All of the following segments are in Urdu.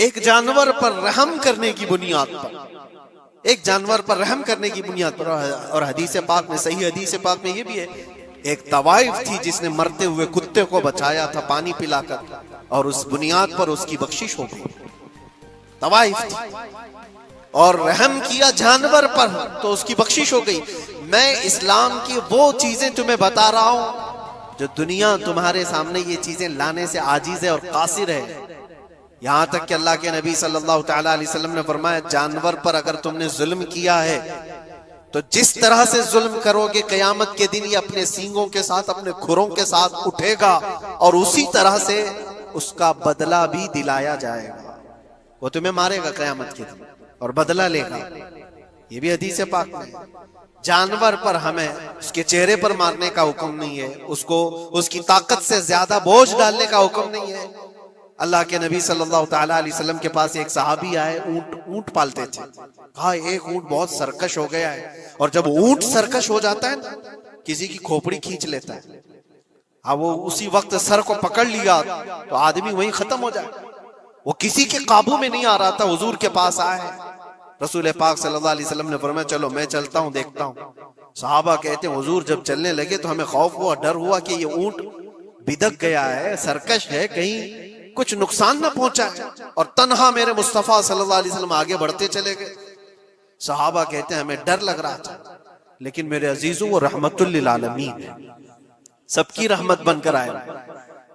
ایک جانور پر رحم کرنے کی بنیاد پر، ایک جانور پر رحم کرنے کی بنیاد پر، اور حدیث پاک میں، صحیح حدیث پاک میں یہ بھی ہے، ایک طوائف تھی جس نے مرتے ہوئے کتے کو بچایا تھا پانی پلا کر، اور اس بنیاد پر اس کی بخشش ہو گئی۔ طوائف تھی اور رحم کیا جانور پر تو اس کی بخشش ہو گئی۔ میں اسلام کی وہ چیزیں تمہیں بتا رہا ہوں جو دنیا تمہارے سامنے یہ چیزیں لانے سے عاجز ہے اور قاصر ہے، یہاں تک کہ اللہ کے نبی صلی اللہ تعالیٰ علیہ وسلم نے فرمایا جانور پر اگر تم نے ظلم کیا ہے تو جس طرح سے ظلم کرو گے قیامت کے دن یہ اپنے سینگوں کے ساتھ، اپنے کھروں کے ساتھ اٹھے گا اور اسی طرح سے اس کا بدلہ بھی دلایا جائے گا۔ وہ تمہیں مارے گا قیامت کے دن اور بدلہ لے گا۔ یہ بھی حدیث پاک میں۔ جانور پر ہمیں اس کے چہرے پر مارنے کا حکم نہیں ہے، اس کو اس کی طاقت سے زیادہ بوجھ ڈالنے کا حکم نہیں ہے۔ اللہ کے نبی صلی اللہ تعالیٰ علیہ وسلم کے پاس ایک صحابی آئے، اونٹ پالتے تھے، کہا ایک اونٹ بہت سرکش ہو گیا ہے، اور جب اونٹ سرکش ہو جاتا ہے نا کسی کی کھوپڑی کھینچ لیتا ہے، اب وہ اسی وقت سر کو پکڑ لیا تو آدمی وہیں ختم ہو جائے۔ وہ کسی کے قابو میں نہیں آ رہا تھا، حضور کے پاس آئے، رسول پاک صلی اللہ علیہ وسلم نے فرمایا چلو میں چلتا ہوں دیکھتا ہوں۔ صحابہ کہتے ہیں حضور جب چلنے لگے تو ہمیں خوف ہوا، ڈر ہوا کہ یہ اونٹ بدک گیا ہے، سرکش ہے، کہیں کچھ نقصان نہ پہنچا ہے، اور تنہا میرے مصطفیٰ صلی اللہ علیہ وسلم آگے بڑھتے چلے گئے۔ صحابہ کہتے ہیں ہمیں ڈر لگ رہا تھا، لیکن میرے عزیزوں وہ رحمت للعالمین ہے، سب کی رحمت بن کر آئے۔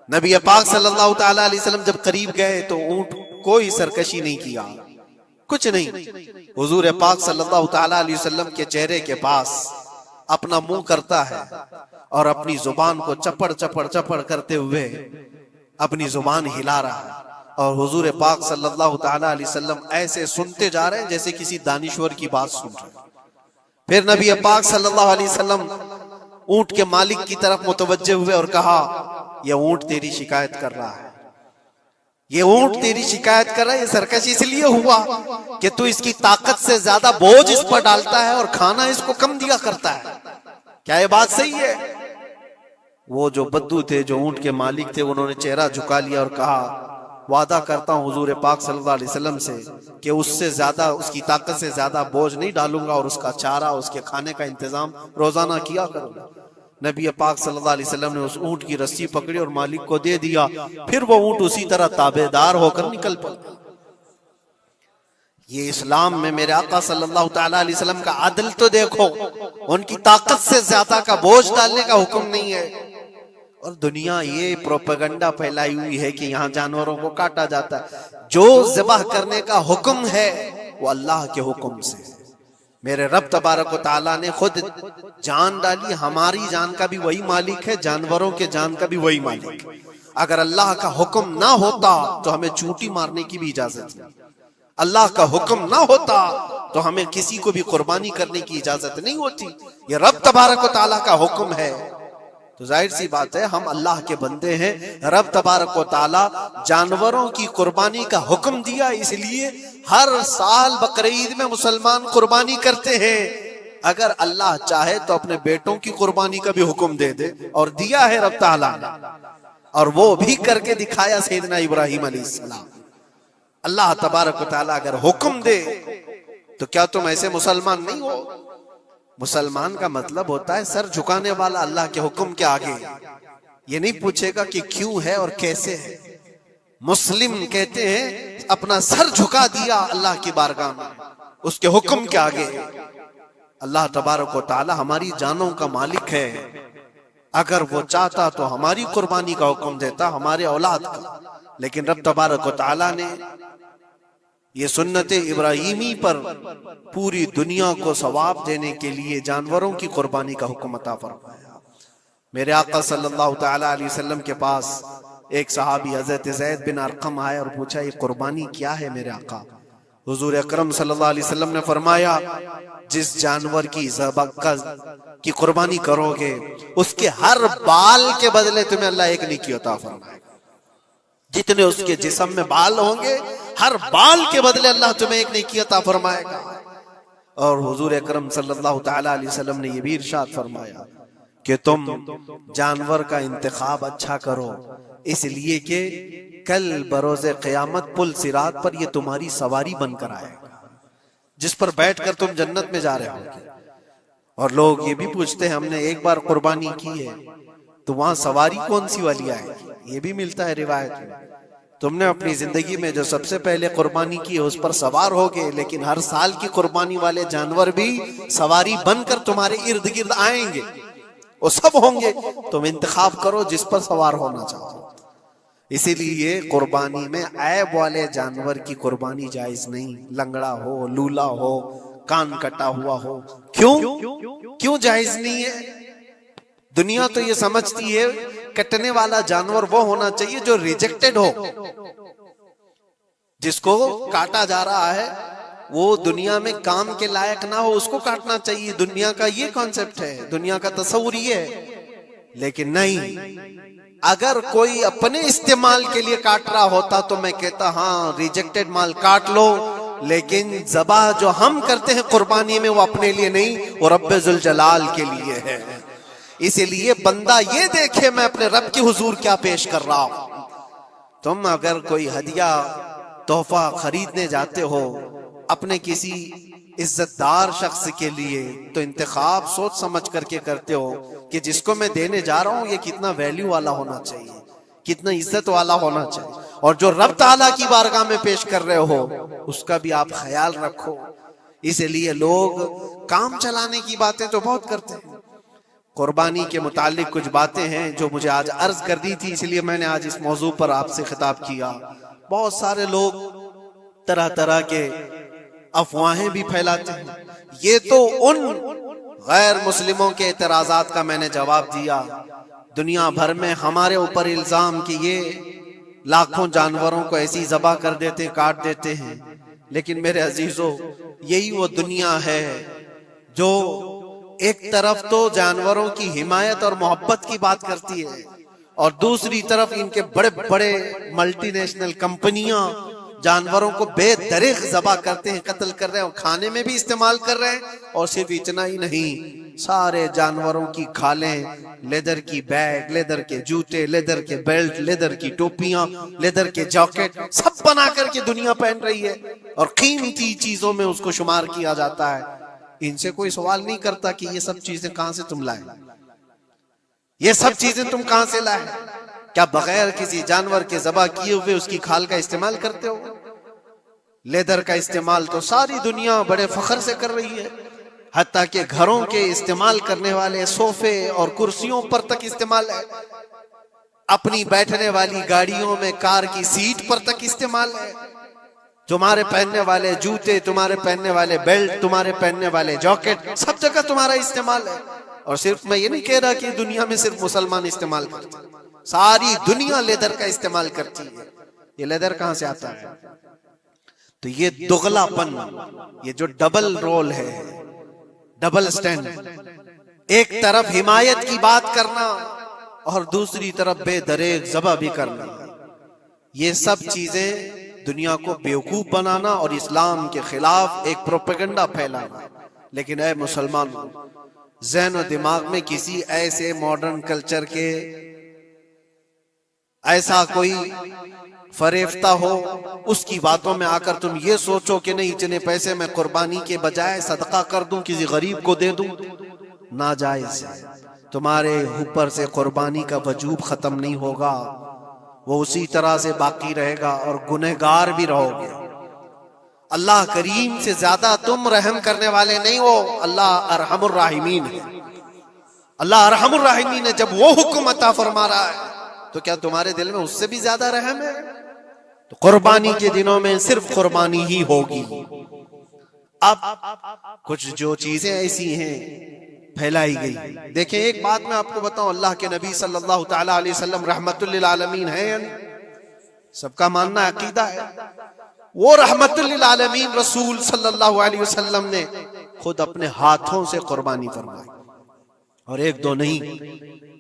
نبی پاک صلی اللہ تعالیٰ علیہ وسلم جب قریب گئے تو اونٹ کوئی سرکشی نہیں کیا، کچھ نہیں۔ حضور پاک صلی اللہ تعالیٰ علیہ وسلم کے چہرے کے پاس اپنا منہ کرتا ہے اور اپنی زبان کو چپڑ چپڑ چپڑ کرتے ہوئے اپنی زبان ہلا رہا ہے، اور حضور پاک صلی اللہ تعالیٰ علیہ وسلم ایسے سنتے جا رہے ہیں جیسے کسی دانشور کی بات سن رہے ہیں۔ پھر نبی پاک صلی اللہ علیہ وسلم اونٹ کے مالک کی طرف متوجہ ہوئے اور کہا یہ اونٹ تیری شکایت کر رہا ہے، یہ اونٹ تیری شکایت کر رہا ہے، یہ سرکش اس لیے ہوا کہ تو اس کی طاقت سے زیادہ بوجھ اس پر ڈالتا ہے اور کھانا اس کو کم دیا کرتا ہے۔ کیا یہ بات صحیح ہے؟ وہ جو بدو تھے، جو اونٹ کے مالک تھے، انہوں نے چہرہ جھکا لیا اور کہا وعدہ کرتا ہوں حضور پاک صلی اللہ علیہ وسلم سے کہ اس سے زیادہ، اس کی طاقت سے زیادہ بوجھ نہیں ڈالوں گا، اور اس کا چارہ، اس کے کھانے کا انتظام روزانہ کیا کروں گا۔ نبی پاک صلی اللہ علیہ وسلم نے اس اونٹ کی رسی پکڑی اور مالک کو دے دیا، پھر وہ اونٹ اسی طرح تابعدار ہو کر نکل پڑا۔ یہ اسلام میں میرے آقا صلی اللہ تعالیٰ علیہ وسلم کا عدل تو دیکھو، ان کی طاقت سے زیادہ کا بوجھ ڈالنے کا حکم نہیں ہے۔ اور دنیا یہ پروپیگنڈا پھیلائی ہوئی ہے کہ یہاں جانوروں کو کاٹا جاتا ہے، جو ذبح کرنے کا حکم ہے وہ اللہ کے حکم سے۔ میرے رب تبارک و تعالیٰ نے خود جان ڈالی، ہماری جان کا بھی وہی مالک ہے، جانوروں کے جان کا بھی وہی مالک ہے۔ اگر اللہ کا حکم نہ ہوتا تو ہمیں چونٹی مارنے کی بھی اجازت نہیں، اللہ کا حکم نہ ہوتا تو ہمیں کسی کو بھی قربانی کرنے کی اجازت نہیں ہوتی۔ یہ رب تبارک و تعالیٰ کا حکم ہے، تو ظاہر سی بات ہے ہم اللہ کے بندے ہیں۔ رب تبارک و تعالیٰ جانوروں کی قربانی کا حکم دیا، اس لیے ہر سال بقرعید میں مسلمان قربانی کرتے ہیں۔ اگر اللہ چاہے تو اپنے بیٹوں کی قربانی کا بھی حکم دے دے، اور دیا ہے رب تعالیٰ نے، اور وہ بھی کر کے دکھایا سیدنا ابراہیم علیہ السلام۔ اللہ تبارک و تعالیٰ اگر حکم دے تو کیا تم ایسے مسلمان نہیں ہو؟ مسلمان کا مطلب ہوتا ہے سر جھکانے والا اللہ کے حکم کے آگے، یہ نہیں پوچھے گا کہ کیوں ہے اور کیسے ہے۔ مسلم کہتے ہیں اپنا سر جھکا دیا اللہ کی بارگاہ میں، اس کے حکم کے آگے۔ اللہ تبارک و تعالی ہماری جانوں کا مالک ہے، اگر وہ چاہتا تو ہماری قربانی کا حکم دیتا، ہمارے اولاد کا، لیکن رب تبارک و تعالی نے یہ سنت ابراہیمی پر پوری دنیا کو ثواب دینے کے لیے جانوروں کی قربانی کا حکم عطا فرمایا۔ میرے آقا صلی اللہ تعالی علیہ وسلم کے پاس ایک صحابی حضرت زید بن ارقم آئے اور پوچھا یہ قربانی کیا ہے میرے آقا؟ حضور اکرم صلی اللہ علیہ وسلم نے فرمایا جس جانور کی ذبح کی قربانی کرو گے اس کے ہر بال کے بدلے تمہیں اللہ ایک نیکی عطا فرمائے گا۔ جتنے اس کے جسم میں بال ہوں گے ہر بال کے بدلے اللہ تمہیں ایک نیکی عطا فرمائے گا۔ اور حضور اکرم صلی اللہ تعالی علیہ وسلم نے یہ بھی ارشاد فرمایا کہ تم جانور کا انتخاب اچھا کرو اس لیے کہ کل بروز قیامت پل صراط پر یہ تمہاری سواری بن کر آئے گا، جس پر بیٹھ کر تم جنت میں جا رہے ہو گے۔ اور لوگ یہ بھی پوچھتے ہیں ہم نے ایک بار قربانی کی ہے تو وہاں سواری کون سی والی آئے گی؟ یہ بھی ملتا ہے روایت میں، تم نے اپنی زندگی میں جو سب سے پہلے قربانی کی ہے اس پر سوار ہوگے، لیکن ہر سال کی قربانی والے جانور بھی سواری بن کر تمہارے ارد گرد آئیں گے، وہ سب ہوں گے، تم انتخاب کرو جس پر سوار ہونا چاہو۔ اسی لیے قربانی میں عیب والے جانور کی قربانی جائز نہیں، لنگڑا ہو، لولا ہو، کان کٹا ہوا ہو۔ کیوں جائز نہیں ہے؟ دنیا تو یہ سمجھتی ہے کٹنے والا جانور وہ ہونا چاہیے جو ریجیکٹڈ ہو، جس کو کاٹا جا رہا ہے وہ دنیا میں کام کے لائق نہ ہو، اس کو کاٹنا چاہیے۔ دنیا کا یہ کانسیپٹ ہے، دنیا کا تصور یہ ہے، لیکن نہیں، اگر کوئی اپنے استعمال کے لیے کاٹ رہا ہوتا تو میں کہتا ہاں ریجیکٹڈ مال کاٹ لو، لیکن ذبح جو ہم کرتے ہیں قربانی میں وہ اپنے لیے نہیں، وہ رب ذوالجلال کے لیے ہے۔ اسی لیے بندہ یہ دیکھے میں اپنے رب کی حضور کیا پیش کر رہا ہوں۔ تم اگر کوئی ہدیہ تحفہ خریدنے جاتے ہو اپنے کسی عزت دار شخص کے لیے تو انتخاب سوچ سمجھ کر کے کرتے ہو کہ جس کو میں دینے جا رہا ہوں یہ کتنا ویلیو والا ہونا چاہیے، کتنا عزت والا ہونا چاہیے، اور جو رب تعالیٰ کی بارگاہ میں پیش کر رہے ہو اس کا بھی آپ خیال رکھو۔ اسی لیے لوگ کام چلانے کی باتیں تو بہت کرتے ہیں۔ قربانی کے متعلق کچھ باتیں ہیں جو مجھے آج عرض کرنی تھی، اس لیے میں نے آج اس موضوع پر آپ سے خطاب کیا۔ بہت سارے لوگ طرح طرح کے افواہیں بھی پھیلاتے ہیں، یہ تو ان غیر مسلموں کے اعتراضات کا میں نے جواب دیا۔ دنیا بھر میں ہمارے اوپر الزام کہ یہ لاکھوں جانوروں کو ایسی ذبح کر دیتے، کاٹ دیتے ہیں، لیکن میرے عزیزو یہی وہ دنیا ہے جو ایک طرف تو جانوروں کی حمایت اور محبت کی بات کرتی ہے، اور دوسری طرف ان کے بڑے بڑے ملٹی نیشنل کمپنیاں جانوروں کو بے دریغ ذبح کرتے ہیں، قتل کر رہے ہیں، اور کھانے میں بھی استعمال کر رہے ہیں۔ اور صرف اتنا ہی نہیں، سارے جانوروں کی کھالیں، لیدر کی بیگ، لیدر کے جوتے، لیدر کے بیلٹ، لیدر کی ٹوپیاں، لیدر کے جاکٹ سب بنا کر کے دنیا پہن رہی ہے، اور قیمتی چیزوں میں اس کو شمار کیا جاتا ہے۔ ان سے کوئی سوال نہیں کرتا کہ یہ سب چیزیں کہاں سے تم لائے، یہ سب چیزیں تم کہاں سے لائے؟ کیا بغیر کسی جانور کے ذبح کیے ہوئے اس کی کھال کا استعمال کرتے ہو؟ لیدر کا استعمال تو ساری دنیا بڑے فخر سے کر رہی ہے، حتیٰ کہ گھروں کے استعمال کرنے والے صوفے اور کرسیوں پر تک استعمال ہے، اپنی بیٹھنے والی گاڑیوں میں کار کی سیٹ پر تک استعمال ہے۔ تمہارے پہننے والے جوتے، تمہارے پہننے والے بیلٹ، تمہارے پہننے والے جاکٹ، سب جگہ تمہارا استعمال ہے۔ اور صرف میں یہ نہیں کہہ رہا کہ دنیا میں صرف مسلمان استعمال کرتے ہیں، ساری دنیا لیدر کا استعمال کرتی ہے۔ یہ لیدر کہاں سے آتا ہے؟ تو یہ دغلا پن، یہ جو ڈبل رول ہے، ڈبل سٹینڈ، ایک طرف حمایت کی بات کرنا اور دوسری طرف بے دریغ ذبح بھی کرنا، یہ سب چیزیں دنیا کو بیوقوف بنانا اور اسلام کے خلاف ایک پروپیگنڈا پھیلانا۔ لیکن اے مسلمانوں، ذہن و دماغ میں کسی ایسے ماڈرن کلچر کے ایسا کوئی فریفتہ ہو، اس کی باتوں میں آ کر تم یہ سوچو کہ نہیں اتنے پیسے میں قربانی کے بجائے صدقہ کر دوں، کسی غریب کو دے دوں، ناجائز ہے۔ تمہارے اوپر سے قربانی کا وجوب ختم نہیں ہوگا، وہ اسی طرح سے باقی رہے گا اور گنہگار بھی رہو گے۔ اللہ کریم سے زیادہ تم رحم کرنے والے نہیں ہو، اللہ ارحم الراحمین ہے۔ اللہ ارحم الراحمین ہے، جب وہ حکم عطا فرما رہا ہے تو کیا تمہارے دل میں اس سے بھی زیادہ رحم ہے؟ تو قربانی کے دنوں میں صرف قربانی ہی ہوگی۔ اب کچھ جو چیزیں ایسی ہیں پھیلائی گئی، دیکھیں ایک بات میں آپ کو بتاؤں، اللہ کے نبی صلی اللہ تعالی علیہ وسلم رحمت للعالمین ہیں، سب کا ماننا عقیدہ ہے، وہ رحمت للعالمین رسول صلی اللہ علیہ وسلم نے خود اپنے ہاتھوں سے قربانی فرمائی، اور ایک دو نہیں،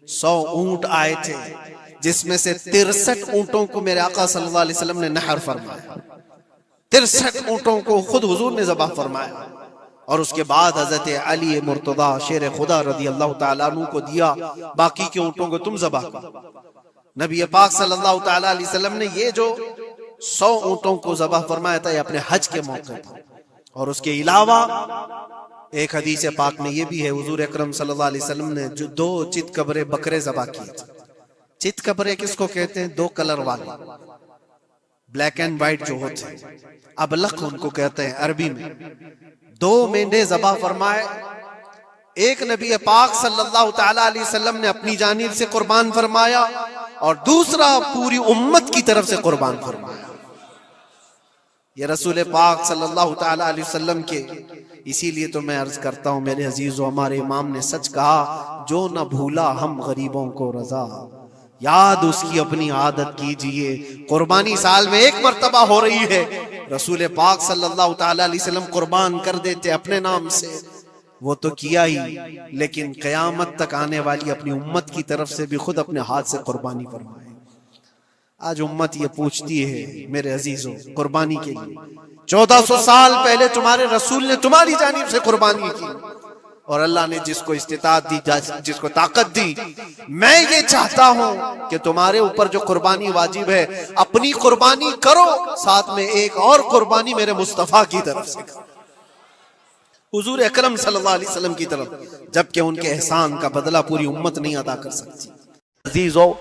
100 اونٹ آئے تھے، جس میں سے 63 اونٹوں کو میرے آقا صلی اللہ علیہ وسلم نے نحر فرمایا، 63 اونٹوں کو خود حضور نے ذبح فرمایا، اور اس کے بعد حضرت علی مرتضیٰ شیر خدا رضی اللہ تعالیٰ عنہ کو دیا، باقی کے اونٹوں کو تم ذبح کرو۔ نبی پاک صلی اللہ تعالی علیہ وسلم نے یہ جو 100 اونٹوں کو ذبح فرمایا تھا یہ اپنے حج کے موقع پر، اور اس کے علاوہ ایک حدیث پاک میں یہ بھی ہے حضور اکرم صلی اللہ علیہ وسلم نے جو 2 چت کبرے بکرے ذبح کیے تھے۔ چت کبرے کس کو کہتے ہیں؟ 2 کلر والے، بلیک اینڈ وائٹ جو ہوتے ہیں، ابلق ان کو کہتے ہیں عربی میں۔ 2 مینڈے ذبح فرمائے، ایک نبی پاک صلی اللہ تعالی علیہ وسلم نے اپنی جانب سے قربان فرمایا اور دوسرا پوری امت کی طرف سے قربان فرمایا۔ یہ رسول پاک صلی اللہ تعالی علیہ وسلم کے، اسی لیے تو میں عرض کرتا ہوں میرے عزیزو، ہمارے امام نے سچ کہا، جو نہ بھولا ہم غریبوں کو رضا، یاد اس کی اپنی عادت کیجئے۔ قربانی سال میں 1 مرتبہ ہو رہی ہے، رسول پاک صلی اللہ تعالی علیہ وسلم قربان کر دیتے اپنے نام سے، وہ تو کیا ہی، لیکن قیامت تک آنے والی اپنی امت کی طرف سے بھی خود اپنے ہاتھ سے قربانی فرمائے۔ آج امت یہ پوچھتی ہے میرے عزیزوں، قربانی کے لیے 1400 سال پہلے تمہارے رسول نے تمہاری جانب سے قربانی کی، اور اللہ نے جس کو استطاعت دی، جس کو طاقت دی، میں یہ چاہتا ہوں کہ تمہارے اوپر جو قربانی واجب ہے اپنی قربانی کرو، ساتھ میں ایک اور قربانی میرے مصطفیٰ کی طرف سے کرو، حضور اکرم صلی اللہ علیہ وسلم کی طرف، جبکہ ان کے احسان کا بدلہ پوری امت نہیں ادا کر سکتی۔ عزیزو،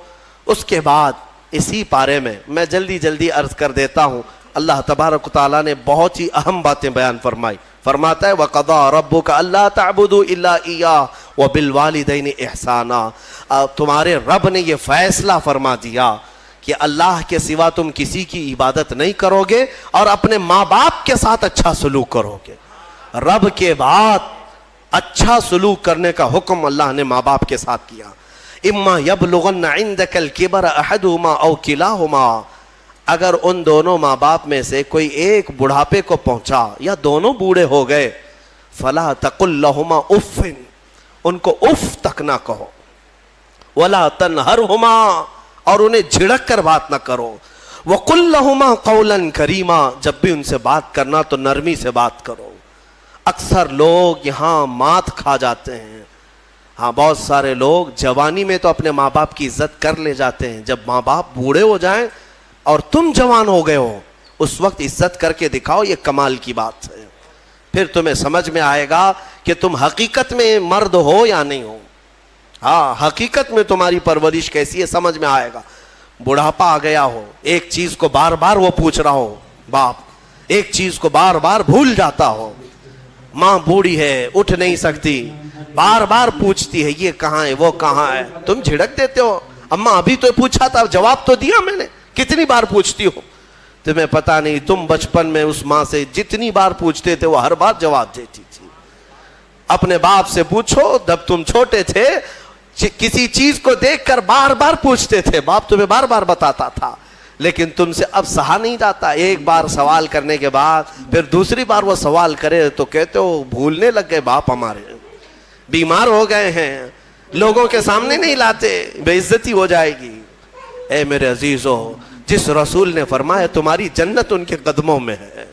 اس کے بعد اسی پارے میں میں جلدی عرض کر دیتا ہوں، اللہ تبارک و تعالیٰ نے بہت ہی اہم باتیں بیان فرمائی۔ فرماتا ہے وَقَضَىٰ رَبُّكَ أَلَّا تَعْبُدُوا إِلَّا إِيَّاهُ وَبِالْوَالِدَيْنِ إِحْسَانًا۔ تمہارے رب نے یہ فیصلہ فرما دیا کہ اللہ کے سوا تم کسی کی عبادت نہیں کرو گے اور اپنے ماں باپ کے ساتھ اچھا سلوک کرو گے۔ رب کے بعد اچھا سلوک کرنے کا حکم اللہ نے ماں باپ کے ساتھ کیا۔ اما یبلغن عندک الکبر احدہما او کلاہما، اگر ان دونوں ماں باپ میں سے کوئی ایک بڑھاپے کو پہنچا یا دونوں بوڑھے ہو گئے، فلا تقل لہما اف، ان کو اف تک نہ کہو، ولا تنہرہما، اور انہیں جھڑک کر بات نہ کرو، وقل لہما قولا کریما، جب بھی ان سے بات کرنا تو نرمی سے بات کرو۔ اکثر لوگ یہاں مات کھا جاتے ہیں۔ ہاں، بہت سارے لوگ جوانی میں تو اپنے ماں باپ کی عزت کر لے جاتے ہیں، جب ماں باپ بوڑھے ہو جائیں اور تم جوان ہو گئے ہو اس وقت عزت کر کے دکھاؤ، یہ کمال کی بات ہے۔ پھر تمہیں سمجھ میں آئے گا کہ تم حقیقت میں مرد ہو یا نہیں ہو۔ ہاں، حقیقت میں تمہاری پرورش کیسی ہے سمجھ میں آئے گا۔ بڑھاپا آ گیا ہو، ایک چیز کو بار بار وہ پوچھ رہا ہو، باپ ایک چیز کو بار بار بھول جاتا ہو، ماں بوڑھی ہے اٹھ نہیں سکتی، بار بار پوچھتی ہے یہ کہاں ہے وہ کہاں ہے، تم جھڑک دیتے ہو، اماں ابھی تو پوچھا تھا جواب تو دیا میں نے، کتنی بار پوچھتی ہو؟ تمہیں پتا نہیں تم بچپن میں اس ماں سے جتنی بار پوچھتے تھے وہ ہر بار جواب دیتی تھی۔ اپنے باپ سے پوچھو، جب تم چھوٹے تھے کسی چیز کو دیکھ کر بار بار پوچھتے تھے، باپ تمہیں بار بار بتاتا تھا، لیکن تم سے اب سہا نہیں جاتا۔ ایک بار سوال کرنے کے بعد پھر دوسری بار وہ سوال کرے تو کہتے ہو بھولنے لگ گئے، باپ ہمارے بیمار ہو گئے ہیں، لوگوں کے سامنے نہیں لاتے، بے عزتی ہو جائے گی۔ اے میرے عزیزو، جس رسول نے فرمایا تمہاری جنت ان کے قدموں میں ہے،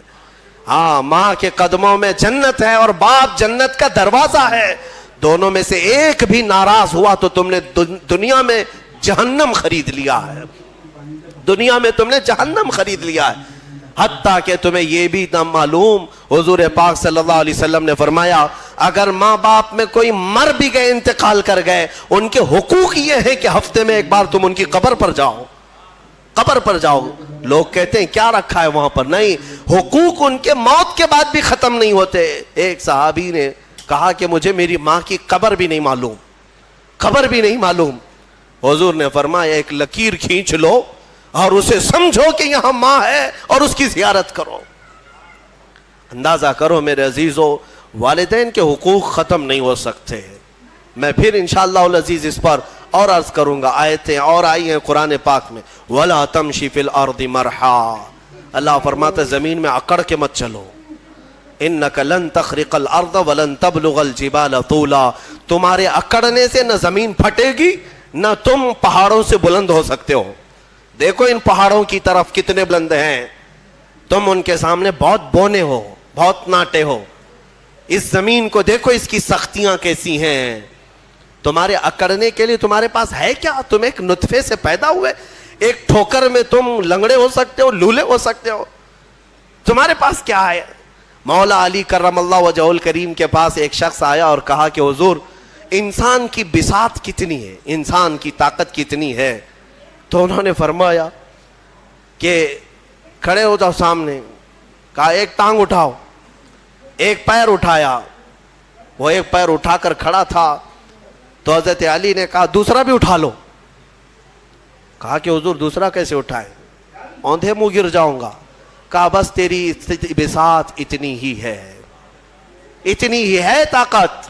ہاں، ماں کے قدموں میں جنت ہے اور باپ جنت کا دروازہ ہے، دونوں میں سے ایک بھی ناراض ہوا تو تم نے دنیا میں جہنم خرید لیا ہے، دنیا میں تم نے جہنم خرید لیا ہے۔ حتیٰ کہ تمہیں یہ بھی نہ معلوم، حضور پاک صلی اللہ علیہ وسلم نے فرمایا اگر ماں باپ میں کوئی مر بھی گئے، انتقال کر گئے، ان کے حقوق یہ ہے کہ ہفتے میں ایک بار تم ان کی قبر پر جاؤ، قبر پر جاؤ۔ لوگ کہتے ہیں کیا رکھا ہے وہاں پر، نہیں، حقوق ان کے موت کے بعد بھی ختم نہیں ہوتے۔ ایک صحابی نے کہا کہ مجھے میری ماں کی قبر بھی نہیں معلوم، قبر بھی نہیں معلوم۔ حضور نے فرمایا ایک لکیر کھینچ لو اور اسے سمجھو کہ یہاں ماں ہے اور اس کی زیارت کرو۔ اندازہ کرو میرے عزیزو، والدین کے حقوق ختم نہیں ہو سکتے۔ میں پھر انشاءاللہ العزیز اس پر اور عرض کروں گا، آیتیں اور آئی ہیں قرآن پاک میں، وَلَا تَمْشِ فِي الْأَرْضِ مَرْحًا، اللہ فرماتا ہے زمین میں اکڑ کے مت چلو، اِنَّكَ لَن تَخْرِقَ الْأَرْضَ وَلَن تَبْلُغَ الْجِبَالَ طُولًا، تمہارے اکڑنے سے نہ زمین پھٹے گی نہ تم پہاڑوں سے بلند ہو سکتے ہو۔ دیکھو ان پہاڑوں کی طرف کتنے بلند ہیں، تم ان کے سامنے بہت بونے ہو، بہت ناٹے ہو۔ اس زمین کو دیکھو، اس کی سختیاں کیسی ہیں، تمہارے اکڑنے کے لیے تمہارے پاس ہے کیا؟ تم ایک نطفے سے پیدا ہوئے، ایک ٹھوکر میں تم لنگڑے ہو سکتے ہو، لولے ہو سکتے ہو، تمہارے پاس کیا ہے؟ مولا علی کرم اللہ وجہہ الکریم کے پاس ایک شخص آیا اور کہا کہ حضور انسان کی بساط کتنی ہے، انسان کی طاقت کتنی ہے؟ تو انہوں نے فرمایا کہ کھڑے ہو جاؤ سامنے. کہا ایک ٹانگ اٹھاؤ. ایک پیر اٹھایا، وہ ایک پیر اٹھا کر کھڑا تھا تو حضرت علی نے کہا دوسرا بھی اٹھا لو. کہا کہ حضور دوسرا کیسے اٹھائے، اوندھے منہ گر جاؤں گا. کہا بس تیری بساط اتنی ہی ہے، اتنی ہی ہے طاقت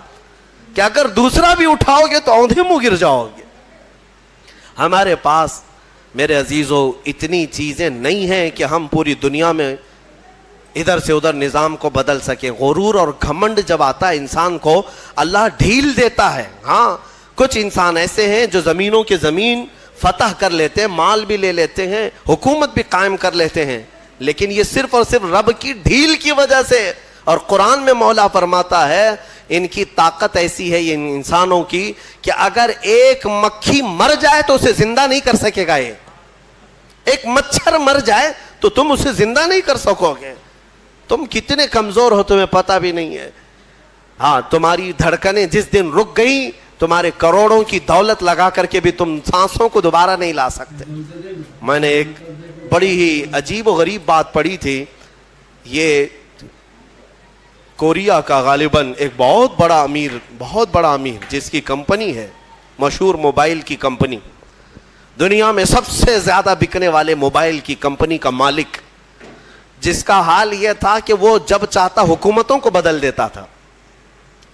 کہ اگر دوسرا بھی اٹھاؤ گے تو اوندھے منہ گر جاؤ گے. ہمارے پاس میرے عزیزو اتنی چیزیں نہیں ہیں کہ ہم پوری دنیا میں ادھر سے ادھر نظام کو بدل سکیں. غرور اور گھمنڈ جب آتا ہے انسان کو اللہ ڈھیل دیتا ہے. ہاں کچھ انسان ایسے ہیں جو زمینوں کے زمین فتح کر لیتے ہیں، مال بھی لے لیتے ہیں، حکومت بھی قائم کر لیتے ہیں، لیکن یہ صرف اور صرف رب کی ڈھیل کی وجہ سے. اور قرآن میں مولا فرماتا ہے ان کی طاقت ایسی ہے ان انسانوں کی کہ اگر ایک مکھی مر جائے تو اسے زندہ نہیں کر سکے گا. یہ ایک مچھر مر جائے تو تم اسے زندہ نہیں کر سکو گے. تم کتنے کمزور ہو تمہیں پتہ بھی نہیں ہے. ہاں تمہاری دھڑکنیں جس دن رک گئی تمہارے کروڑوں کی دولت لگا کر کے بھی تم سانسوں کو دوبارہ نہیں لا سکتے. میں نے ایک بڑی ہی عجیب و غریب بات پڑھی تھی. یہ کوریا کا غالباً ایک بہت بڑا امیر جس کی کمپنی ہے، مشہور موبائل کی کمپنی، دنیا میں سب سے زیادہ بکنے والے موبائل کی کمپنی کا مالک، جس کا حال یہ تھا کہ وہ جب چاہتا حکومتوں کو بدل دیتا تھا،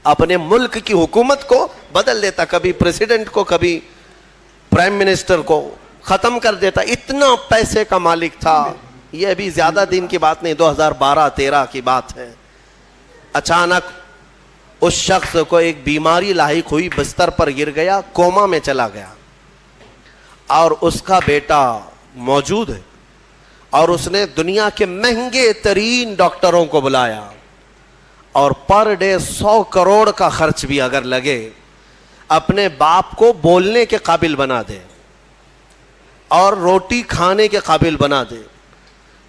اپنے ملک کی حکومت کو بدل دیتا، کبھی پریزیڈنٹ کو کبھی پرائم منسٹر کو ختم کر دیتا. اتنا پیسے کا مالک تھا. یہ ابھی زیادہ دن کی بات نہیں، 2012-13 کی بات ہے. اچانک اس شخص کو ایک بیماری لاحق ہوئی، بستر پر گر گیا، کوما میں چلا گیا، اور اس کا بیٹا موجود ہے اور اس نے دنیا کے مہنگے ترین ڈاکٹروں کو بلایا اور پر ڈے 100 کروڑ کا خرچ بھی اگر لگے اپنے باپ کو بولنے کے قابل بنا دے اور روٹی کھانے کے قابل بنا دے.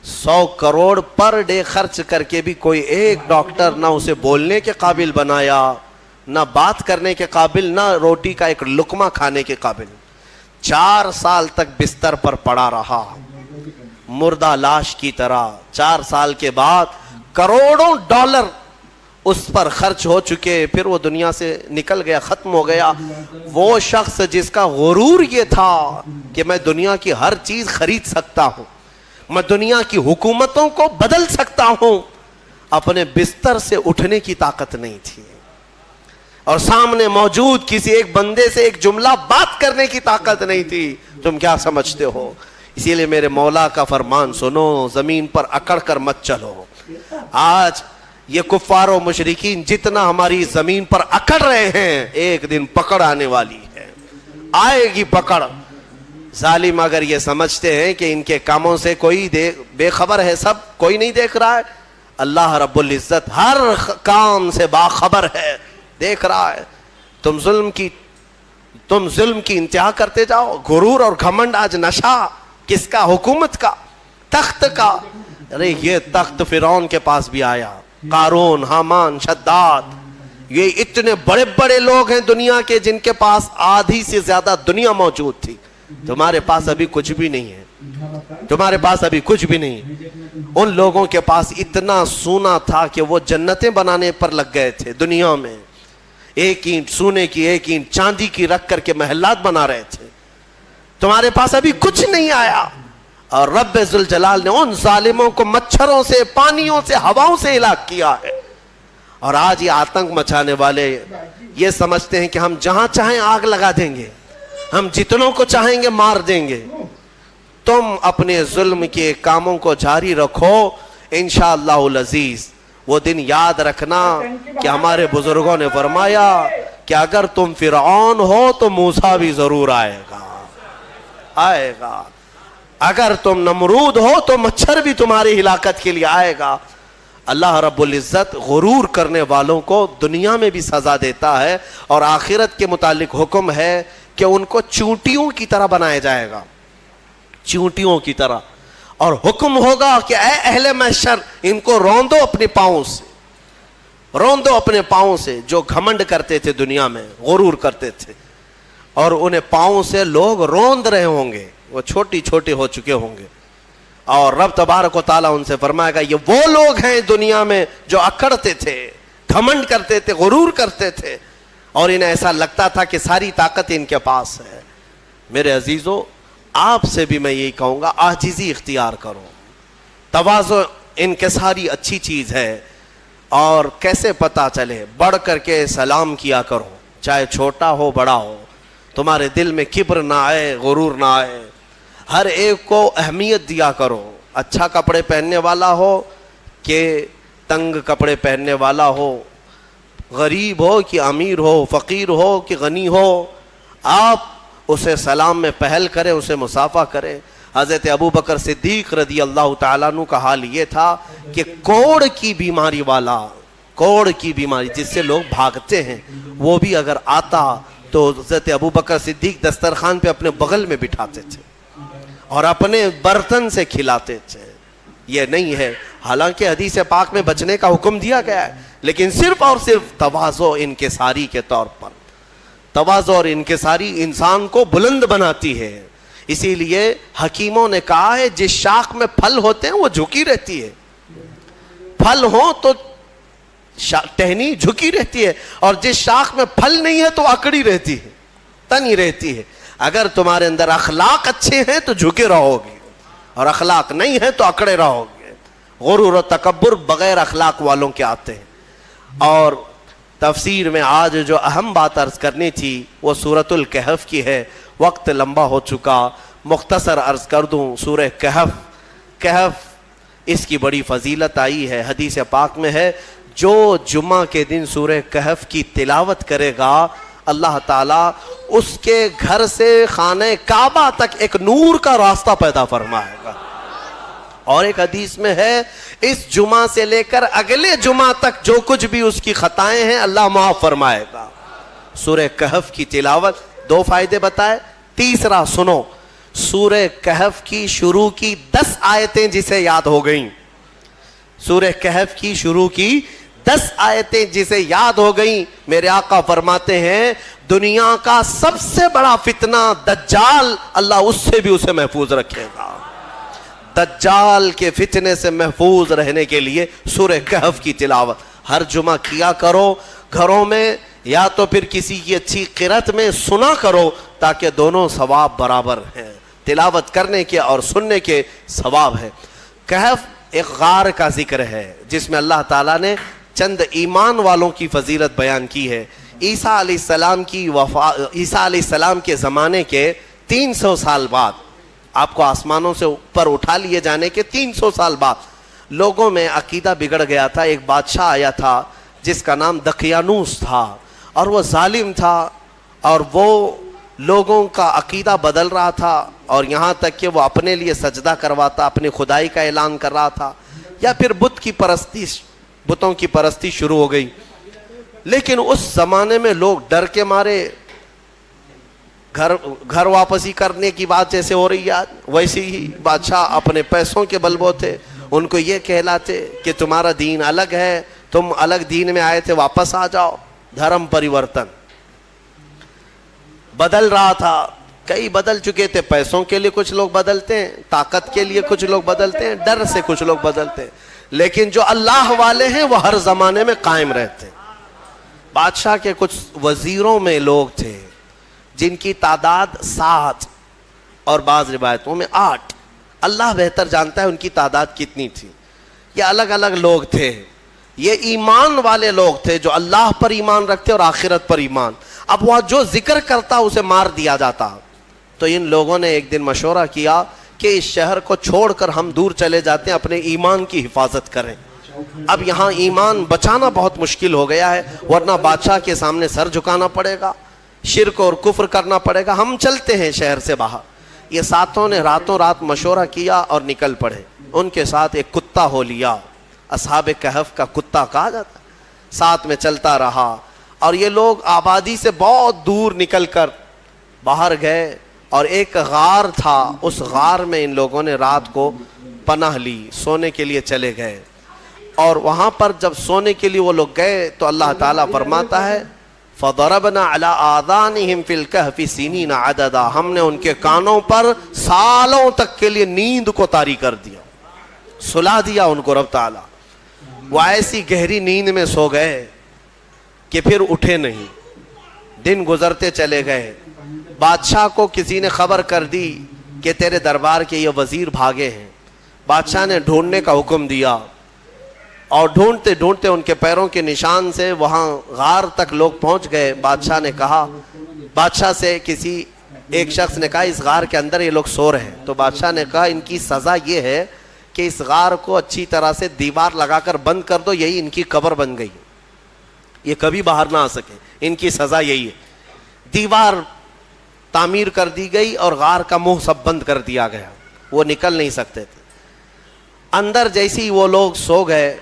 100 کروڑ پر ڈے خرچ کر کے بھی کوئی ایک ڈاکٹر نہ اسے بولنے کے قابل بنایا، نہ بات کرنے کے قابل، نہ روٹی کا ایک لقمہ کھانے کے قابل. 4 سال تک بستر پر پڑا رہا مردہ لاش کی طرح. 4 سال کے بعد کروڑوں ڈالر اس پر خرچ ہو چکے، پھر وہ دنیا سے نکل گیا، ختم ہو گیا. وہ شخص جس کا غرور یہ تھا کہ میں دنیا کی ہر چیز خرید سکتا ہوں، میں دنیا کی حکومتوں کو بدل سکتا ہوں، اپنے بستر سے اٹھنے کی طاقت نہیں تھی، اور سامنے موجود کسی ایک بندے سے ایک جملہ بات کرنے کی طاقت نہیں تھی. تم کیا سمجھتے ہو؟ اسی لیے میرے مولا کا فرمان سنو، زمین پر اکڑ کر مت چلو. آج یہ کفار و مشرکین جتنا ہماری زمین پر اکڑ رہے ہیں، ایک دن پکڑ آنے والی ہے، آئے گی پکڑ. ظالم اگر یہ سمجھتے ہیں کہ ان کے کاموں سے کوئی بے خبر ہے، سب کوئی نہیں دیکھ رہا ہے، اللہ رب العزت ہر کام سے باخبر ہے، دیکھ رہا ہے. تم ظلم کی انتہا کرتے جاؤ. غرور اور گھمنڈ آج نشہ کس کا؟ حکومت کا، تخت کا. ارے یہ تخت فرعون کے پاس بھی آیا، قارون، حامان، شداد، یہ اتنے بڑے بڑے لوگ ہیں دنیا کے جن کے پاس آدھی سے زیادہ دنیا موجود تھی. تمہارے پاس ابھی کچھ بھی نہیں ہے، تمہارے پاس ابھی کچھ بھی نہیں. ان لوگوں کے پاس اتنا سونا تھا کہ وہ جنتیں بنانے پر لگ گئے تھے دنیا میں. ایک اینٹ سونے کی، ایک اینٹ چاندی کی رکھ کر کے محلات بنا رہے تھے. تمہارے پاس ابھی کچھ نہیں آیا، اور رب ذوالجلال نے ان ظالموں کو مچھروں سے، پانیوں سے، ہواؤں سے ہلاک کیا ہے. اور آج یہ آتنک مچانے والے یہ سمجھتے ہیں کہ ہم جہاں چاہیں آگ لگا دیں گے، ہم جتنوں کو چاہیں گے مار دیں گے. تم اپنے ظلم کے کاموں کو جاری رکھو، انشاءاللہ العزیز وہ دن یاد رکھنا کہ ہمارے بزرگوں نے فرمایا کہ اگر تم فرعون ہو تو موسیٰ بھی ضرور آئے گا. اگر تم نمرود ہو تو مچھر بھی تمہاری ہلاکت کے لیے آئے گا. اللہ رب العزت غرور کرنے والوں کو دنیا میں بھی سزا دیتا ہے، اور آخرت کے متعلق حکم ہے کہ ان کو چونٹیوں کی طرح بنایا جائے گا، چونٹیوں کی طرح، اور حکم ہوگا کہ اے اہل محشر ان کو روندو اپنے پاؤں سے، روندو اپنے پاؤں سے۔ جو گھمنڈ کرتے تھے دنیا میں، غرور کرتے تھے، اور انہیں پاؤں سے لوگ روند رہے ہوں گے، وہ چھوٹی چھوٹے ہو چکے ہوں گے، اور رب تبارک و تعالیٰ ان سے فرمائے گا یہ وہ لوگ ہیں دنیا میں جو اکڑتے تھے، گھمنڈ کرتے تھے، غرور کرتے تھے، اور انہیں ایسا لگتا تھا کہ ساری طاقت ان کے پاس ہے۔ میرے عزیزو، آپ سے بھی میں یہی کہوں گا، عاجزی اختیار کرو، تواضع انکساری اچھی چیز ہے، اور کیسے پتا چلے، بڑھ کر کے سلام کیا کرو، چاہے چھوٹا ہو بڑا ہو، تمہارے دل میں کبر نہ آئے، غرور نہ آئے، ہر ایک کو اہمیت دیا کرو، اچھا کپڑے پہننے والا ہو کہ تنگ کپڑے پہننے والا ہو، غریب ہو کہ امیر ہو، فقیر ہو کہ غنی ہو، آپ اسے سلام میں پہل کریں، اسے مصافحہ کریں۔ حضرت ابو بکر صدیق رضی اللہ تعالیٰ عنہ کا حال یہ تھا کہ کوڑ کی بیماری والا، کوڑ کی بیماری جس سے لوگ بھاگتے ہیں، وہ بھی اگر آتا تو حضرت ابو بکر صدیق دسترخوان پہ اپنے بغل میں بٹھاتے تھے اور اپنے برتن سے کھلاتے تھے۔ یہ نہیں ہے، حالانکہ حدیث پاک میں بچنے کا حکم دیا گیا ہے، لیکن صرف اور صرف تواضع انکساری کے طور پر۔ تواضع اور انکساری انسان کو بلند بناتی ہے، اسی لیے حکیموں نے کہا ہے جس شاخ میں پھل ہوتے ہیں وہ جھکی رہتی ہے، پھل ہو تو ٹہنی جھکی رہتی ہے، اور جس شاخ میں پھل نہیں ہے تو اکڑی رہتی ہے، تنی رہتی ہے۔ اگر تمہارے اندر اخلاق اچھے ہیں تو جھکے رہو گے، اور اخلاق نہیں ہے تو اکڑے رہو گے۔ غرور و تکبر بغیر اخلاق والوں کے آتے ہیں۔ اور تفسیر میں آج جو اہم بات عرض کرنی تھی وہ سورۃ الکہف کی ہے، وقت لمبا ہو چکا، مختصر عرض کر دوں۔ سورہ کہف اس کی بڑی فضیلت آئی ہے، حدیث پاک میں ہے جو جمعہ کے دن سورہ کہف کی تلاوت کرے گا اللہ تعالیٰ اس کے گھر سے خانہ کعبہ تک ایک نور کا راستہ پیدا فرمائے گا۔ اور ایک حدیث میں ہے اس جمعہ سے لے کر اگلے جمعہ تک جو کچھ بھی اس کی خطائیں ہیں اللہ معاف فرمائے گا۔ سورہ کہف کی تلاوت، دو فائدے بتائے۔ تیسرا سنو، سورہ کہف کی شروع کی 10 آیتیں جسے یاد ہو گئیں، سورہ کہف کی شروع کی 10 آیتیں جسے یاد ہو گئیں، میرے آقا فرماتے ہیں دنیا کا سب سے بڑا فتنہ دجال، اللہ اس سے بھی اسے محفوظ رکھے گا۔ دجال کے فتنے سے محفوظ رہنے کے لیے سورہ کہف کی تلاوت ہر جمعہ کیا کرو، گھروں میں یا تو پھر کسی کی اچھی قرأت میں سنا کرو، تاکہ دونوں ثواب برابر ہیں، تلاوت کرنے کے اور سننے کے ثواب ہے۔ کہف ایک غار کا ذکر ہے جس میں اللہ تعالیٰ نے چند ایمان والوں کی فضیلت بیان کی ہے۔ عیسیٰ علیہ السلام کے زمانے کے 300 سال بعد، آپ کو آسمانوں سے اوپر اٹھا لیے جانے کے 300 سال بعد لوگوں میں عقیدہ بگڑ گیا تھا۔ ایک بادشاہ آیا تھا جس کا نام دقیانوس تھا، اور وہ ظالم تھا، اور وہ لوگوں کا عقیدہ بدل رہا تھا، اور یہاں تک کہ وہ اپنے لیے سجدہ کرواتا، اپنی خدائی کا اعلان کر رہا تھا، یا پھر بتوں کی پرستی شروع ہو گئی۔ لیکن اس زمانے میں لوگ ڈر کے مارے گھر واپسی کرنے کی بات جیسے ہو رہی ہے ویسے ہی بادشاہ اپنے پیسوں کے بل بوتے ان کو یہ کہلاتے کہ تمہارا دین الگ ہے، تم الگ دین میں آئے تھے، واپس آ جاؤ۔ دھرم پریورتن بدل رہا تھا، کئی بدل چکے تھے، پیسوں کے لیے کچھ لوگ بدلتے ہیں، طاقت کے لیے کچھ لوگ بدلتے ہیں، ڈر سے کچھ لوگ بدلتے ہیں، لیکن جو اللہ والے ہیں وہ ہر زمانے میں قائم رہتے ہیں۔ بادشاہ کے کچھ وزیروں میں لوگ تھے جن کی تعداد 7 اور بعض روایتوں میں 8، اللہ بہتر جانتا ہے ان کی تعداد کتنی تھی۔ یہ الگ الگ لوگ تھے، یہ ایمان والے لوگ تھے جو اللہ پر ایمان رکھتے اور آخرت پر ایمان۔ اب وہ جو ذکر کرتا اسے مار دیا جاتا۔ تو ان لوگوں نے ایک دن مشورہ کیا کہ اس شہر کو چھوڑ کر ہم دور چلے جاتے ہیں، اپنے ایمان کی حفاظت کریں۔ اب یہاں ایمان بچانا بہت مشکل ہو گیا ہے، ورنہ بادشاہ کے سامنے سر جھکانا پڑے گا، شرک اور کفر کرنا پڑے گا، ہم چلتے ہیں شہر سے باہر۔ یہ ساتوں نے راتوں رات مشورہ کیا اور نکل پڑے۔ ان کے ساتھ ایک کتا ہو لیا، اصحاب کہف کا کتا کہا جاتا. ساتھ میں چلتا رہا اور یہ لوگ آبادی سے بہت دور نکل کر باہر گئے اور ایک غار تھا, اس غار میں ان لوگوں نے رات کو پناہ لی, سونے کے لیے چلے گئے. اور وہاں پر جب سونے کے لیے وہ لوگ گئے تو اللہ تعالیٰ فرماتا ہے فَضَرَبْنَا عَلَىٰ آذَانِهِمْ فِي الْكَهْفِ سِنِينَ عَدَدًا, ہم نے ان کے کانوں پر سالوں تک کے لیے نیند کو طاری کر دیا, سلا دیا ان کو رب تعالیٰ. وہ ایسی گہری نیند میں سو گئے کہ پھر اٹھے نہیں. دن گزرتے چلے گئے. بادشاہ کو کسی نے خبر کر دی کہ تیرے دربار کے یہ وزیر بھاگے ہیں. بادشاہ نے ڈھونڈنے کا حکم دیا اور ڈھونڈتے ڈھونڈتے ان کے پیروں کے نشان سے وہاں غار تک لوگ پہنچ گئے. بادشاہ نے کہا, بادشاہ سے کسی ایک شخص نے کہا اس غار کے اندر یہ لوگ سو رہے ہیں. تو بادشاہ نے کہا ان کی سزا یہ ہے کہ اس غار کو اچھی طرح سے دیوار لگا کر بند کر دو, یہی ان کی قبر بن گئی, یہ کبھی باہر نہ آ سکے. ان کی سزا یہی ہے. دیوار تعمیر کر دی گئی اور غار کا منہ سب بند کر دیا گیا, وہ نکل نہیں سکتے تھے. اندر جیسی وہ لوگ سو گئے,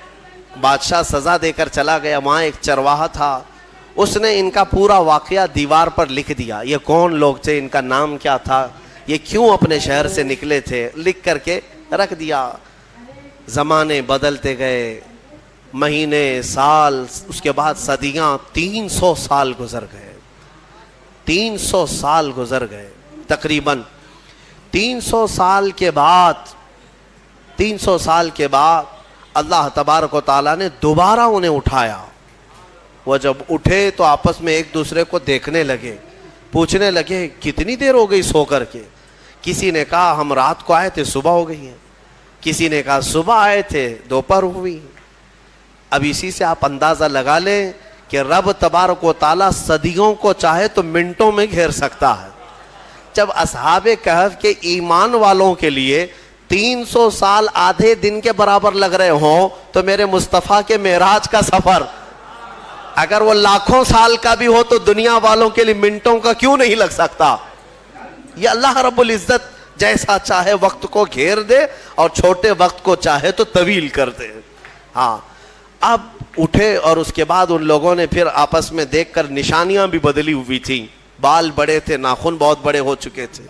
بادشاہ سزا دے کر چلا گیا. وہاں ایک چرواہا تھا, اس نے ان کا پورا واقعہ دیوار پر لکھ دیا. یہ کون لوگ تھے, ان کا نام کیا تھا, یہ کیوں اپنے شہر سے نکلے تھے, لکھ کر کے رکھ دیا. زمانے بدلتے گئے, مہینے, سال, اس کے بعد صدیاں, 300 سال گزر گئے. 300 سال گزر گئے تقریباً. 300 سال کے بعد اللہ تبارک و تعالیٰ نے دوبارہ انہیں اٹھایا. وہ جب اٹھے تو آپس میں ایک دوسرے کو دیکھنے لگے, پوچھنے لگے کتنی دیر ہو گئی سو کر کے. کسی نے کہا ہم رات کو آئے تھے صبح ہو گئی ہے, کسی نے کہا صبح آئے تھے دوپہر ہوئی. اب اسی سے آپ اندازہ لگا لیں کہ رب تبارک و تعالیٰ صدیوں کو چاہے تو منٹوں میں گھیر سکتا ہے. جب اصحاب کہف کے ایمان والوں کے لیے 300 سال آدھے دن کے برابر لگ رہے ہوں تو میرے مصطفیٰ کے معراج کا سفر اگر وہ لاکھوں سال کا بھی ہو تو دنیا والوں کے لیے منٹوں کا کیوں نہیں لگ سکتا. یہ اللہ رب العزت جیسا چاہے وقت کو گھیر دے اور چھوٹے وقت کو چاہے تو طویل کر دے. ہاں, اب اٹھے اور اس کے بعد ان لوگوں نے پھر آپس میں دیکھ کر نشانیاں بھی بدلی ہوئی تھیں. بال بڑے تھے, ناخن بہت بڑے ہو چکے تھے,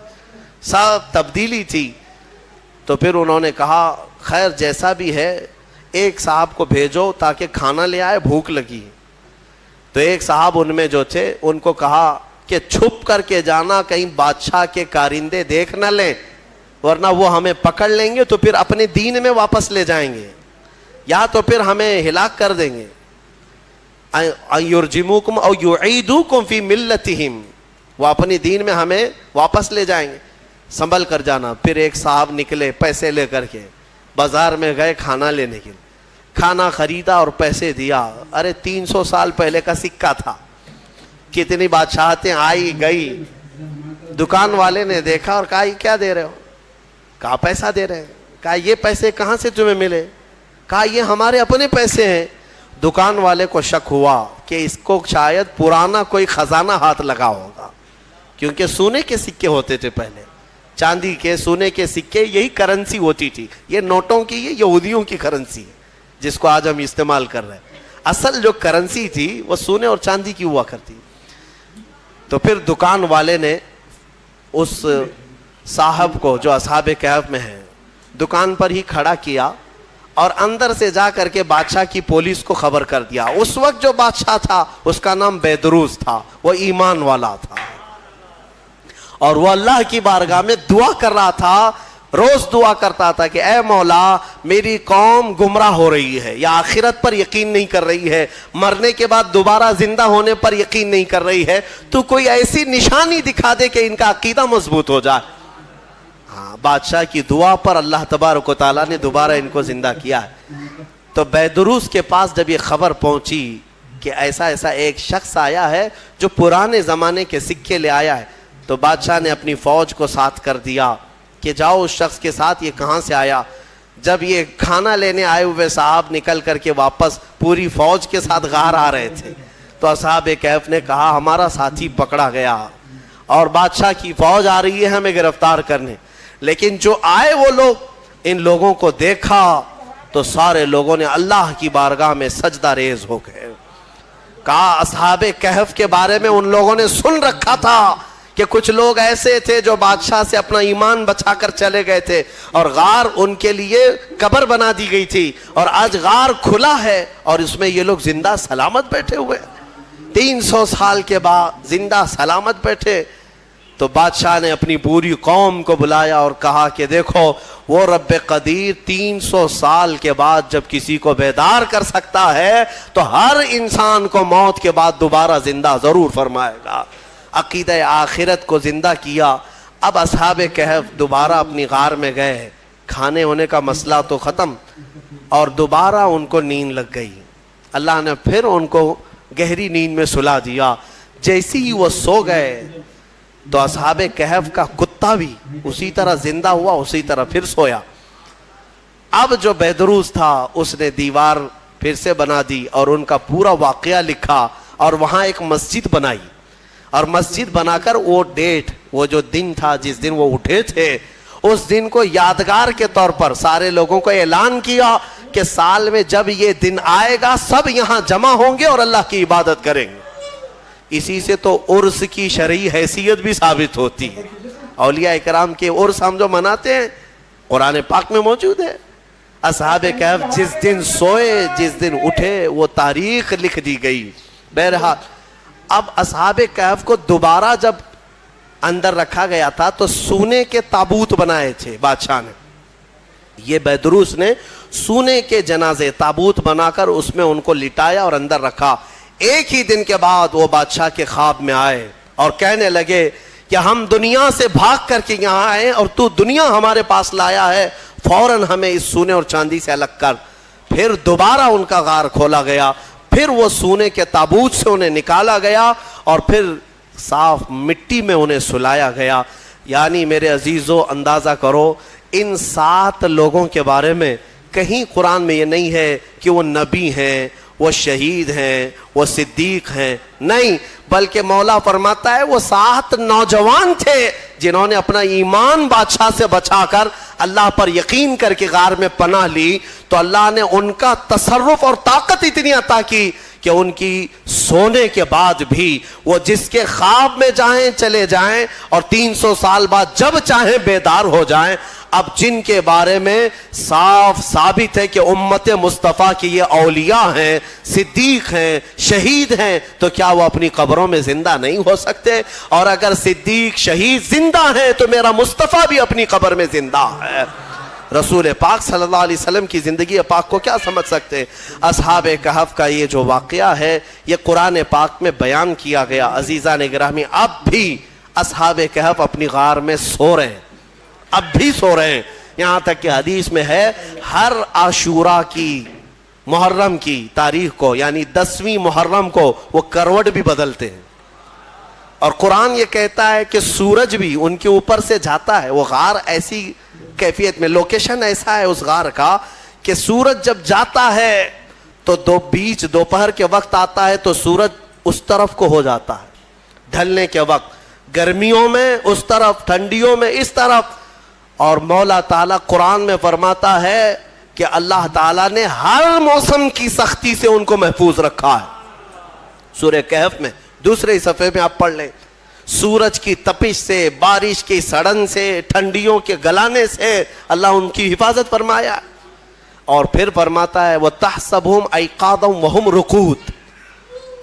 سب تبدیلی تھی. تو پھر انہوں نے کہا خیر جیسا بھی ہے ایک صاحب کو بھیجو تاکہ کھانا لے آئے, بھوک لگی. تو ایک صاحب ان میں جو تھے ان کو کہا کہ چھپ کر کے جانا, کہیں بادشاہ کے کارندے دیکھ نہ لیں ورنہ وہ ہمیں پکڑ لیں گے تو پھر اپنے دین میں واپس لے جائیں گے یا تو پھر ہمیں ہلاک کر دیں گے. یرجموکم او یعیدوکم فی ملتہم, وہ اپنی دین میں ہمیں واپس لے جائیں گے, سنبھل کر جانا. پھر ایک صاحب نکلے پیسے لے کر کے, بازار میں گئے کھانا لینے کے لیے, کھانا خریدا اور پیسے دیا. ارے 300 سال پہلے کا سکہ تھا, کتنی بادشاہتیں آئی گئی. دکان والے نے دیکھا اور کہا یہ کیا دے رہے ہو, کہا پیسہ دے رہے ہیں. کہا یہ پیسے کہاں سے تمہیں ملے, کہا یہ ہمارے اپنے پیسے ہیں. دکان والے کو شک ہوا کہ اس کو شاید پرانا کوئی خزانہ ہاتھ لگا ہوگا, کیونکہ سونے کے سکے ہوتے تھے پہلے, چاندی کے سونے کے سکے, یہی کرنسی ہوتی تھی. یہ نوٹوں کی, یہ یہودیوں کی کرنسی ہے جس کو آج ہم استعمال کر رہے ہیں. اصل جو کرنسی تھی وہ سونے اور چاندی کی ہوا کرتی. تو پھر دکان والے نے اس صاحب کو جو اصحاب کہف میں ہیں دکان پر ہی کھڑا کیا اور اندر سے جا کر کے بادشاہ کی پولیس کو خبر کر دیا. اس وقت جو بادشاہ تھا اس کا نام بیدروس تھا, وہ ایمان والا تھا اور وہ اللہ کی بارگاہ میں دعا کر رہا تھا. روز دعا کرتا تھا کہ اے مولا میری قوم گمراہ ہو رہی ہے, یا آخرت پر یقین نہیں کر رہی ہے, مرنے کے بعد دوبارہ زندہ ہونے پر یقین نہیں کر رہی ہے, تو کوئی ایسی نشانی دکھا دے کہ ان کا عقیدہ مضبوط ہو جائے. ہاں, بادشاہ کی دعا پر اللہ تبارک و تعالیٰ نے دوبارہ ان کو زندہ کیا ہے. تو بیدروس کے پاس جب یہ خبر پہنچی کہ ایسا ایسا ایک شخص آیا ہے جو پرانے زمانے کے سکے لے آیا ہے, تو بادشاہ نے اپنی فوج کو ساتھ کر دیا کہ جاؤ اس شخص کے ساتھ, یہ کہاں سے آیا. جب یہ کھانا لینے آئے ہوئے صاحب نکل کر کے واپس پوری فوج کے ساتھ غار آ رہے تھے, تو اصحاب کہف نے کہا ہمارا ساتھی پکڑا گیا اور بادشاہ کی فوج آ رہی ہے ہمیں گرفتار کرنے. لیکن جو آئے وہ لوگ, ان لوگوں کو دیکھا, تو سارے لوگوں نے اللہ کی بارگاہ میں سجدہ ریز ہو گئے. کہا اصحاب کہف کے بارے میں ان لوگوں نے سن رکھا تھا کہ کچھ لوگ ایسے تھے جو بادشاہ سے اپنا ایمان بچا کر چلے گئے تھے اور غار ان کے لیے قبر بنا دی گئی تھی, اور آج غار کھلا ہے اور اس میں یہ لوگ زندہ سلامت بیٹھے ہوئے 300 سال کے بعد زندہ سلامت بیٹھے. تو بادشاہ نے اپنی پوری قوم کو بلایا اور کہا کہ دیکھو وہ رب قدیر 300 سال کے بعد جب کسی کو بیدار کر سکتا ہے تو ہر انسان کو موت کے بعد دوبارہ زندہ ضرور فرمائے گا. عقیدہ آخرت کو زندہ کیا. اب اصحاب کہف دوبارہ اپنی غار میں گئے, کھانے ہونے کا مسئلہ تو ختم, اور دوبارہ ان کو نیند لگ گئی. اللہ نے پھر ان کو گہری نیند میں سلا دیا. جیسے ہی وہ سو گئے تو اصحاب کہف کا کتا بھی اسی طرح زندہ ہوا, اسی طرح پھر سویا. اب جو بیدروس تھا اس نے دیوار پھر سے بنا دی اور ان کا پورا واقعہ لکھا, اور وہاں ایک مسجد بنائی, اور مسجد بنا کر وہ ڈیٹ, وہ جو دن تھا جس دن وہ اٹھے تھے, اس دن کو یادگار کے طور پر سارے لوگوں کو اعلان کیا کہ سال میں جب یہ دن آئے گا سب یہاں جمع ہوں گے اور اللہ کی عبادت کریں گے. اسی سے تو عرس کی شرعی حیثیت بھی ثابت ہوتی ہے. اولیاء اکرام کے عرس ہم جو مناتے ہیں قرآن پاک میں موجود ہے. اصحاب کہف جس دن سوئے جس دن اٹھے وہ تاریخ لکھ دی گئی. بہرحال اب اصحاب کہف کو دوبارہ جب اندر رکھا گیا تھا تو سونے کے تابوت بنائے تھے بادشاہ نے. یہ بیدروس نے سونے کے جنازے تابوت بنا کر اس میں ان کو لٹایا اور اندر رکھا. ایک ہی دن کے بعد وہ بادشاہ کے خواب میں آئے اور کہنے لگے کہ ہم دنیا سے بھاگ کر کے یہاں آئے اور تو دنیا ہمارے پاس لایا ہے, فوراً ہمیں اس سونے اور چاندی سے الگ کر. پھر دوبارہ ان کا غار کھولا گیا, پھر وہ سونے کے تابوت سے انہیں نکالا گیا اور پھر صاف مٹی میں انہیں سلایا گیا. یعنی میرے عزیزو اندازہ کرو ان 7 لوگوں کے بارے میں کہیں قرآن میں یہ نہیں ہے کہ وہ نبی ہیں, وہ شہید ہیں, وہ صدیق ہیں, نہیں, بلکہ مولا فرماتا ہے وہ 7 نوجوان تھے جنہوں نے اپنا ایمان بادشاہ سے بچا کر اللہ پر یقین کر کے غار میں پناہ لی. تو اللہ نے ان کا تصرف اور طاقت اتنی عطا کی کہ ان کی سونے کے بعد بھی وہ جس کے خواب میں جائیں چلے جائیں اور 300 سال بعد جب چاہیں بیدار ہو جائیں. اب جن کے بارے میں صاف ثابت ہے کہ امت مصطفیٰ کی یہ اولیاء ہیں, صدیق ہیں, شہید ہیں, تو کیا وہ اپنی قبروں میں زندہ نہیں ہو سکتے؟ اور اگر صدیق شہید زندہ ہیں تو میرا مصطفیٰ بھی اپنی قبر میں زندہ ہے. رسول پاک صلی اللہ علیہ وسلم کی زندگی پاک کو کیا سمجھ سکتے؟ اصحاب کہف کا یہ جو واقعہ ہے یہ قرآن پاک میں بیان کیا گیا. عزیزان گرامی, اب بھی اصحاب کہف اپنی غار میں سو رہے ہیں, اب بھی سو رہے ہیں. یہاں تک کہ حدیث میں ہے ہر عاشورہ کی محرم کی تاریخ کو یعنی 10ویں محرم کو وہ کروٹ بھی بدلتے ہیں. اور قرآن یہ کہتا ہے کہ سورج بھی ان کے اوپر سے جاتا ہے. وہ غار ایسی کیفیت میں, لوکیشن ایسا ہے اس غار کا کہ سورج جب جاتا ہے تو بیچ دوپہر کے وقت آتا ہے تو سورج اس طرف کو ہو جاتا ہے ڈھلنے کے وقت, گرمیوں میں اس طرف, ٹھنڈیوں میں اس طرف. اور مولا تعالیٰ قرآن میں فرماتا ہے کہ اللہ تعالیٰ نے ہر موسم کی سختی سے ان کو محفوظ رکھا ہے. سورہ کہف میں دوسرے صفحے میں آپ پڑھ لیں, سورج کی تپش سے, بارش کی سڑن سے, ٹھنڈیوں کے گلانے سے اللہ ان کی حفاظت فرمایا. اور پھر فرماتا ہے وَتَحْسَبُهُمْ أَيْقَاظًا وَهُمْ رُقُودٌ,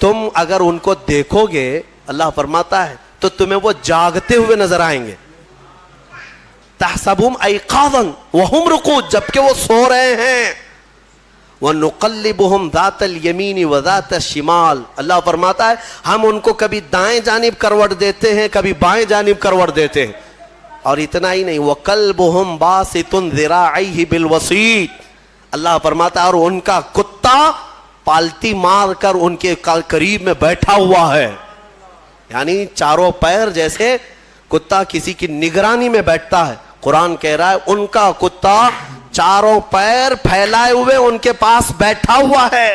تم اگر ان کو دیکھو گے اللہ فرماتا ہے تو تمہیں وہ جاگتے ہوئے نظر آئیں گے. تحسبهم ایقاظا وهم رقود, جبکہ وہ سو رہے ہیں. وَنُقَلِّبُهُمْ ذَاتَ الْيَمِينِ وَذَاتَ الشِّمَالِ, اللہ فرماتا ہے ہم ان کو کبھی دائیں جانب کروٹ دیتے ہیں کبھی بائیں جانب کروٹ دیتے ہیں. اور اتنا ہی نہیں, وَقَلْبُهُمْ بَاسِطٌ ذِرَاعَيْهِ بِالْوَسِيطِ, اللہ فرماتا ہے اور ان کا کتا پالتی مار کر ان کے قریب میں بیٹھا ہوا ہے. یعنی چاروں پیر جیسے کتا کسی کی نگرانی میں بیٹھتا ہے. قرآن کہہ رہا ہے ان کا کتا چاروں پیر پھیلائے ہوئے ان کے پاس بیٹھا ہوا ہے.